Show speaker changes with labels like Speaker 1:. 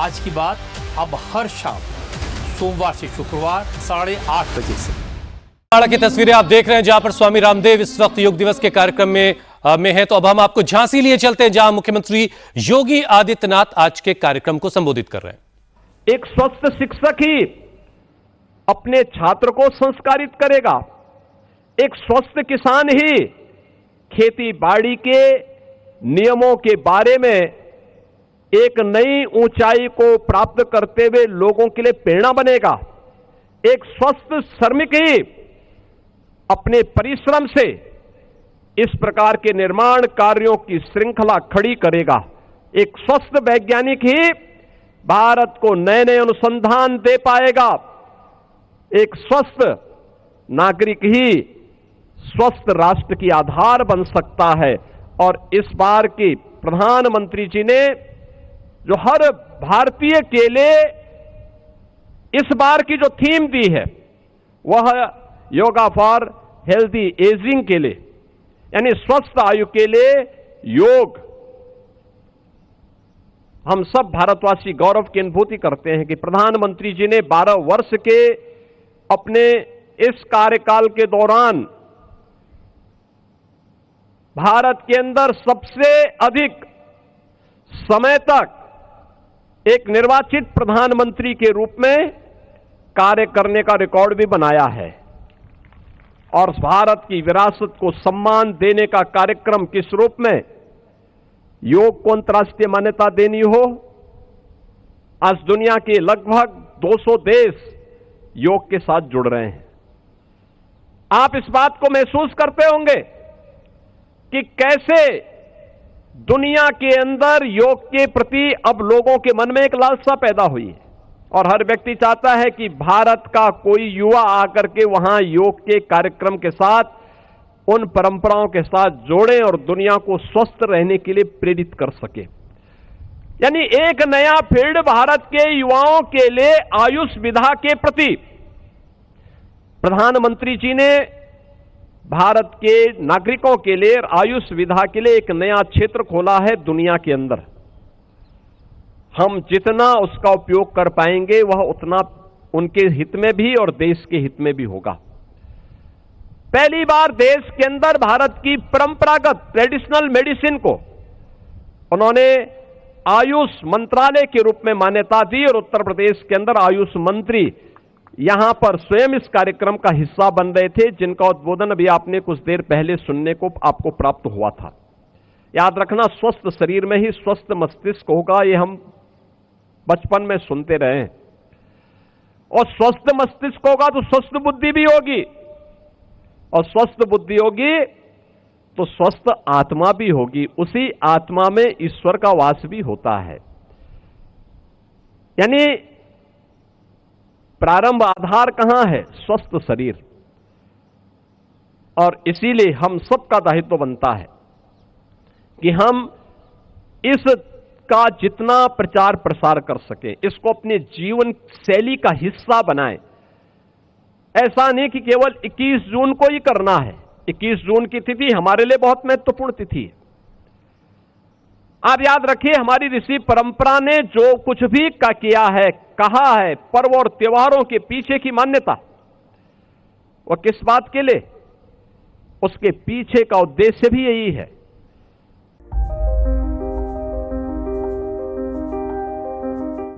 Speaker 1: आज की बात अब हर शाम सोमवार से शुक्रवार 8:30 बजे से।
Speaker 2: की तस्वीरें आप देख रहे हैं जहां पर स्वामी रामदेव इस वक्त योग दिवस के कार्यक्रम में हैं। तो अब हम आपको झांसी लिए चलते हैं जहां मुख्यमंत्री योगी आदित्यनाथ आज के कार्यक्रम को संबोधित कर रहे हैं।
Speaker 3: एक स्वस्थ शिक्षक ही अपने छात्र को संस्कारित करेगा। एक स्वस्थ किसान ही खेती बाड़ी के नियमों के बारे में एक नई ऊंचाई को प्राप्त करते हुए लोगों के लिए प्रेरणा बनेगा। एक स्वस्थ श्रमिक ही अपने परिश्रम से इस प्रकार के निर्माण कार्यों की श्रृंखला खड़ी करेगा। एक स्वस्थ वैज्ञानिक ही भारत को नए नए अनुसंधान दे पाएगा। एक स्वस्थ नागरिक ही स्वस्थ राष्ट्र की आधार बन सकता है। और इस बार की प्रधानमंत्री जी ने जो हर भारतीय के लिए इस बार की जो थीम दी है वह योगा फॉर हेल्दी एजिंग के लिए, यानी स्वस्थ आयु के लिए योग। हम सब भारतवासी गौरव की अनुभूति करते हैं कि प्रधानमंत्री जी ने 12 वर्ष के अपने इस कार्यकाल के दौरान भारत के अंदर सबसे अधिक समय तक एक निर्वाचित प्रधानमंत्री के रूप में कार्य करने का रिकॉर्ड भी बनाया है। और भारत की विरासत को सम्मान देने का कार्यक्रम किस रूप में, योग को अंतर्राष्ट्रीय मान्यता देनी हो। आज दुनिया के लगभग 200 देश योग के साथ जुड़ रहे हैं। आप इस बात को महसूस करते होंगे कि कैसे दुनिया के अंदर योग के प्रति अब लोगों के मन में एक लालसा पैदा हुई है और हर व्यक्ति चाहता है कि भारत का कोई युवा आकर के वहां योग के कार्यक्रम के साथ उन परंपराओं के साथ जोड़े और दुनिया को स्वस्थ रहने के लिए प्रेरित कर सके। यानी एक नया फील्ड भारत के युवाओं के लिए आयुष विधा के प्रति प्रधानमंत्री जी ने भारत के नागरिकों के लिए आयुष विधा के लिए एक नया क्षेत्र खोला है दुनिया के अंदर। हम जितना उसका उपयोग कर पाएंगे वह उतना उनके हित में भी और देश के हित में भी होगा। पहली बार देश के अंदर भारत की परंपरागत ट्रेडिशनल मेडिसिन को उन्होंने आयुष मंत्रालय के रूप में मान्यता दी और उत्तर प्रदेश के अंदर आयुष मंत्री यहां पर स्वयं इस कार्यक्रम का हिस्सा बन रहे थे, जिनका उद्बोधन अभी आपने कुछ देर पहले सुनने को आपको प्राप्त हुआ था। याद रखना, स्वस्थ शरीर में ही स्वस्थ मस्तिष्क होगा, ये हम बचपन में सुनते रहे हैं। और स्वस्थ मस्तिष्क होगा तो स्वस्थ बुद्धि भी होगी, और स्वस्थ बुद्धि होगी तो स्वस्थ आत्मा भी होगी। उसी आत्मा में ईश्वर का वास भी होता है। यानी प्रारंभ आधार कहां है? स्वस्थ शरीर। और इसीलिए हम सबका दायित्व बनता है कि हम इसका जितना प्रचार प्रसार कर सके, इसको अपने जीवन शैली का हिस्सा बनाएं। ऐसा नहीं कि केवल 21 जून को ही करना है। 21 जून की तिथि हमारे लिए बहुत महत्वपूर्ण तिथि है। आप याद रखिए, हमारी ऋषि परंपरा ने जो कुछ भी किया है, कहा है, पर्व और त्योहारों के पीछे की मान्यता, वह किस बात के लिए, उसके पीछे का उद्देश्य भी यही है